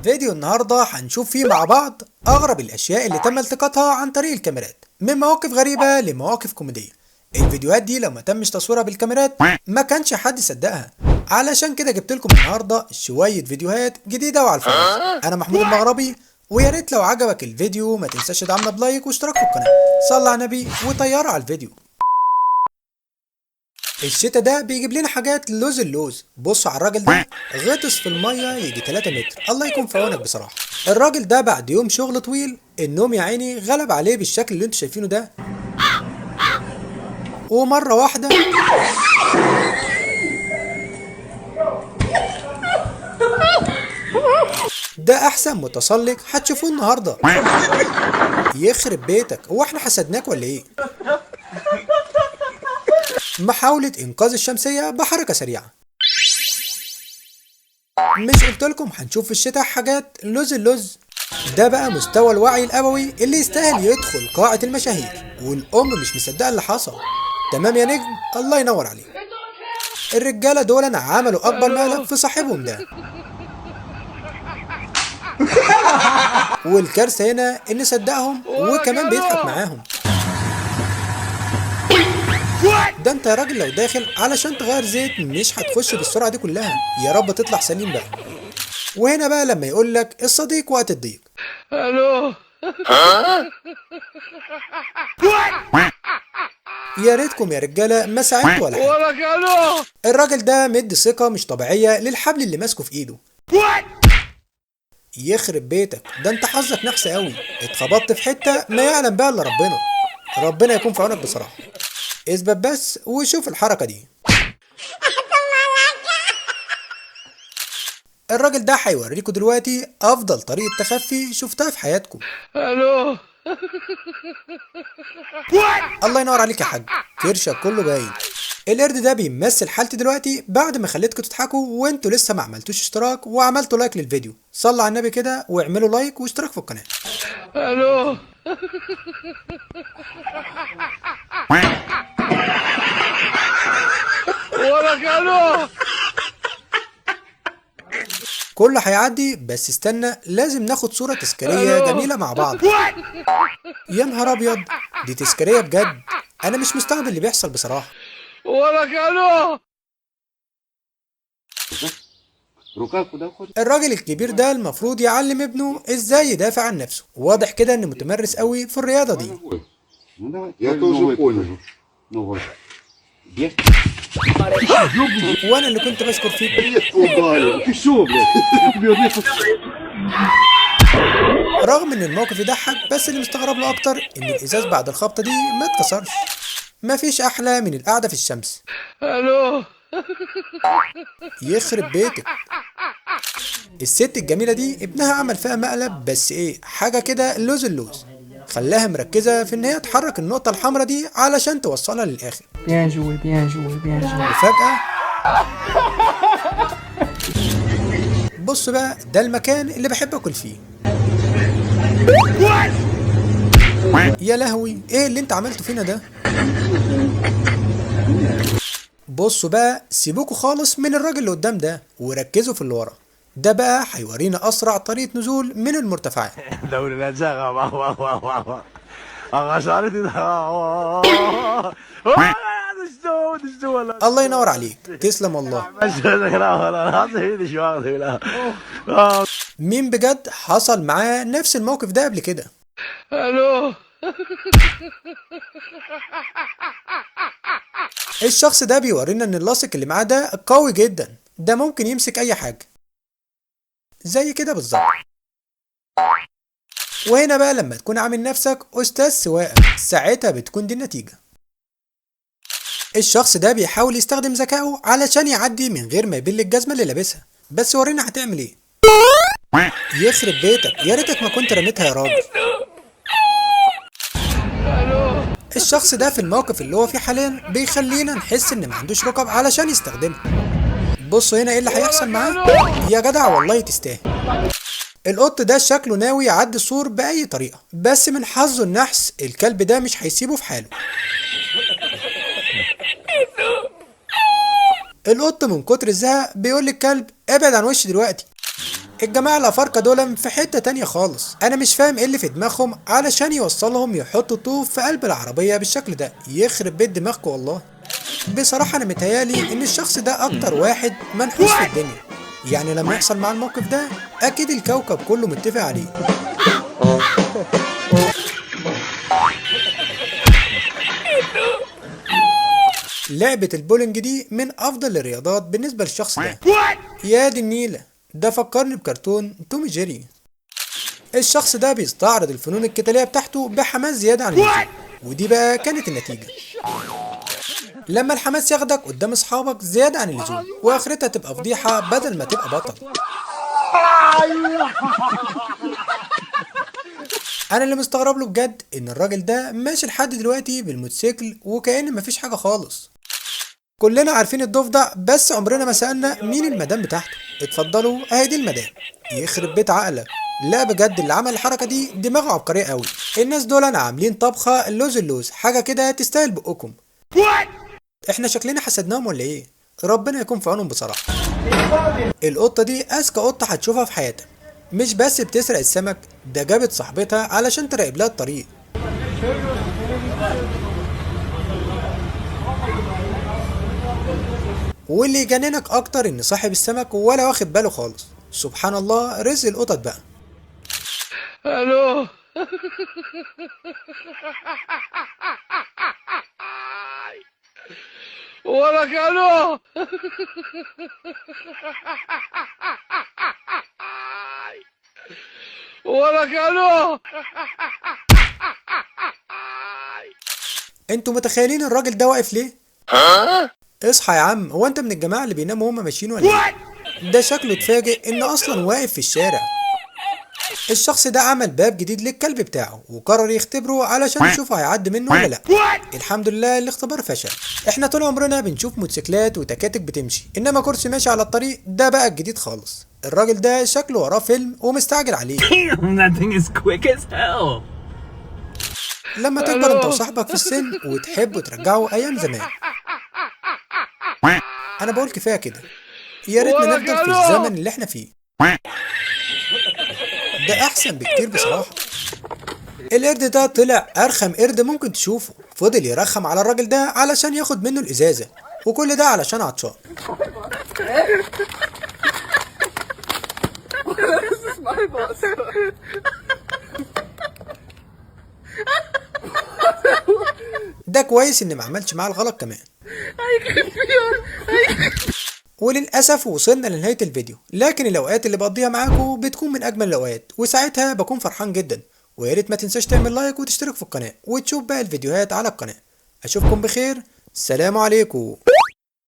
فيديو النهاردة هنشوف فيه مع بعض أغرب الأشياء اللي تم التقاطها عن طريق الكاميرات، من مواقف غريبة لمواقف كوميدية. الفيديوهات دي لو ما تمش تصويرها بالكاميرات ما كانش حد يصدقها، علشان كده جبت لكم النهاردة شوية فيديوهات جديدة وعلى الفاضي. أنا محمود المغربي، ويا ريت لو عجبك الفيديو ما تنساش تدعمنا بلايك واشتراك في القناة. صلى على النبي وطيارة على الفيديو. الشتا ده بيجيب لنا حاجات لوز اللوز. بص على الراجل ده، غطس في الميه يجي 3 متر، الله يكون في عونك بصراحه. الراجل ده بعد يوم شغل طويل النوم يا عيني غلب عليه بالشكل اللي انتوا شايفينه ده، ومره واحده ده احسن متسلق هتشوفوه النهارده. يخرب بيتك، هو احنا حسدناك ولا ايه؟ محاولة إنقاذ الشمسية بحركة سريعة. مش قلتلكم هنشوف في الشتاء حاجات لوز اللوز؟ ده بقى مستوى الوعي الأبوي اللي يستاهل يدخل قاعة المشاهير، والأم مش مصدقة اللي حصل. تمام يا نجم، الله ينور عليك. الرجالة دول عملوا أكبر مقلب في صاحبهم ده. والكارثة هنا إن صدقهم وكمان بيضحك معاهم. ده انت يا راجل لو داخل علشان تغير زيت مش هتخش بالسرعه دي كلها، يا رب تطلع سليم بقى. وهنا بقى لما يقول لك الصديق وقت الضيق. الو يا ريتكم يا رجاله ما ساعدتوا ولا حاجه. ولك الو. الراجل ده مدي ثقه مش طبيعيه للحبل اللي ماسكه في ايده. يخرب بيتك، ده انت حظك نحس قوي، اتخبطت في حته ما يعلم بقى الا ربنا. ربنا يكون في عونك بصراحه. اثبت بس وشوف الحركه دي. الراجل ده هيوريكوا دلوقتي افضل طريقه تخفي شفتها في حياتكم. الو الله ينور عليك يا حاج، كرشك كله باين. القرد ده بيمثل حالتي دلوقتي بعد ما خليتكم تضحكوا وانتوا لسه ما عملتوش اشتراك وعملتوا لايك للفيديو. صلوا على النبي كده واعملوا لايك واشتراك في القناه. الو ولك الو. كله هيعدي، بس استنى لازم ناخد صوره تذكاريه جميله مع بعض. يا نهار ابيض، دي تذكاريه بجد. انا مش مستوعب اللي بيحصل بصراحه. ولك الو. الراجل الكبير ده المفروض يعلم ابنه ازاي يدافع عن نفسه، واضح كده انه متمرس قوي في الرياضه دي. Я тоже понял. وانا اللي كنت بشكر فيك. Ты шо, блядь? رغم ان الموقف يضحك، بس اللي مستغرب له اكتر ان الازاز بعد الخبطه دي ما اتكسرش. مفيش احلى من القعده في الشمس. الو يخرب بيتك. الست الجميله دي ابنها عمل فيها مقلب، بس ايه حاجه كده اللوز اللوز، خلاها مركزه في ان هي تحرك النقطه الحمراء دي علشان توصلها للاخر. Bien joué, bien joué, bien joué. وفجاه بص بقى، ده المكان اللي بحب اكل فيه. يا لهوي، ايه اللي انت عملته فينا ده؟ بصوا بقى، سيبوكوا خالص من الراجل اللي قدام ده وركزوا في اللي ورا. ده بقى هيورينا اسرع طريقة نزول من المرتفعات. الله ينور عليك، تسلم والله. مين بجد حصل معاه نفس الموقف ده قبل كده؟ الو الشخص ده بيورينا ان اللاصق اللي معاه ده قوي جدا، ده ممكن يمسك اي حاجة زي كده بالظبط. وهنا بقى لما تكون عامل نفسك استاذ سواقة، ساعتها بتكون دي النتيجة. الشخص ده بيحاول يستخدم ذكائه علشان يعدي من غير ما يبل الجزمة اللي لابسها، بس ورينا هتعمل ايه. يخرب بيتك، يا ريتك ما كنت رميتها يا راجل. الشخص ده في الموقف اللي هو فيه حاليا بيخلينا نحس ان ما عندوش ركب علشان يستخدمها. بصوا هنا ايه اللي هيحصل معاه. يا جدع والله تستاهل. القط ده شكله ناوي يعدي السور بأي طريقة، بس من حظه النحس الكلب ده مش هيسيبه في حاله. القط من كتر الزهق بيقول للكلب ابعد عن وشي دلوقتي. الجماعة الأفارقة دول في حتة تانية خالص، أنا مش فاهم إيه اللي في دماغهم علشان يوصلهم يحطوا طوب في قلب العربية بالشكل ده، يخرب بيت دماغكم والله. بصراحة أنا متهيالي إن الشخص ده أكتر واحد منحوس في الدنيا، يعني لما يحصل مع الموقف ده أكيد الكوكب كله متفق عليه. لعبة البولينج دي من أفضل الرياضات بالنسبة للشخص ده. يا دي النيلة، ده فكرني بكرتون توم جيري. الشخص ده بيستعرض الفنون القتالية بتاعته بحماس زيادة عن اللزوم، ودي بقى كانت النتيجة. لما الحماس ياخدك قدام اصحابك زيادة عن اللزوم واخرتها تبقى فضيحة بدل ما تبقى بطل. انا اللي مستغرب له بجد ان الراجل ده ماشي لحد دلوقتي بالموتوسيكل وكأن مفيش حاجة خالص. كلنا عارفين الضفدع بس عمرنا ما سألنا مين المدام بتاعته. اتفضلوا اهي دي المدام. يخرب بيت عقلك، لا بجد اللي عمل الحركة دي دماغه عبقرية قوي. الناس دول عاملين طبخة اللوز حاجة كده تستاهل بقكم. احنا شكلنا حسدناهم ولا ايه؟ ربنا يكون في عونهم بصراحة. القطة دي اذكى قطة هتشوفها في حياتك، مش بس بتسرق السمك، ده جابت صاحبتها علشان تراقب لها الطريق. واللي يجننك اكتر ان صاحب السمك ولا واخد باله خالص. سبحان الله، رزق القطط بقى. الو. ولك الو. ولك الو. انتوا متخيلين الراجل ده واقف ليه؟ اصحى يا عم، هو انت من الجماعة اللي بيناموا وهم ماشيين ولا ايه؟ ده شكله اتفاجئ ان اصلا واقف في الشارع. الشخص ده عمل باب جديد للكلب بتاعه وقرر يختبره علشان يشوف هيعدي منه ولا لا. الحمد لله الاختبار فشل. احنا طول عمرنا بنشوف موتوسيكلات وتكاتك بتمشي، انما كرسي ماشي على الطريق ده بقى الجديد خالص. الراجل ده شكله وراه فيلم ومستعجل عليه. That thing is quick as hell. لما تكبر انت وصاحبك في السن وتحبوا ترجعوا ايام زمان. انا بقول كفايه كده، يا ريتنا نفضل في الزمن اللي احنا فيه، ده احسن بكتير بصراحه. القرد ده طلع ارخم قرد ممكن تشوفه، فضل يرخم على الراجل ده علشان ياخد منه الازازه، وكل ده علشان عطشان. ده كويس ان ما عملش معاه الغلط كمان. وللأسف وصلنا لنهاية الفيديو، لكن الأوقات اللي بقضيها معاكم بتكون من أجمل الأوقات، وساعتها بكون فرحان جدا. ويا ريت ما تنساش تعمل لايك وتشترك في القناة وتشوف باقي الفيديوهات على القناة. أشوفكم بخير، سلام عليكم.